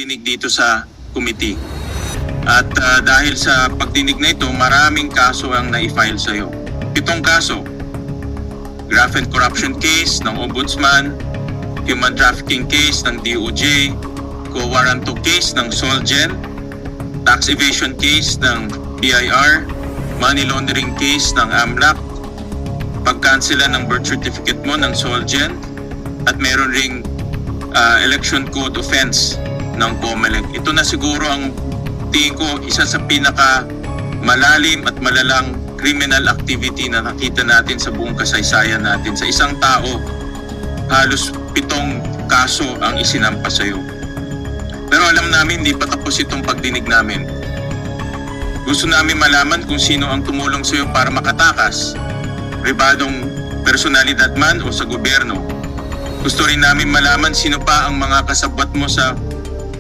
dinig dito sa committee. At dahil sa pagdinig na ito, maraming kaso ang na-file sa iyo. 7 kaso. Graft and corruption case ng Ombudsman, human trafficking case ng DOJ, co-warranto case ng Solgen, tax evasion case ng BIR, money laundering case ng AMLAC, pagkansela ng birth certificate mo ng Solgen, at meron ring election code offense ng COMELEC. Ito na siguro ang tingin ko isa sa pinaka malalim at malalang criminal activity na nakita natin sa buong kasaysayan natin. Sa isang tao, halos 7 kaso ang isinampa sa iyo. Pero alam namin, hindi pa tapos itong pagdinig namin. Gusto namin malaman kung sino ang tumulong sa iyo para makatakas, pribadong personalidad man o sa gobyerno. Gusto rin namin malaman sino pa ang mga kasabwat mo sa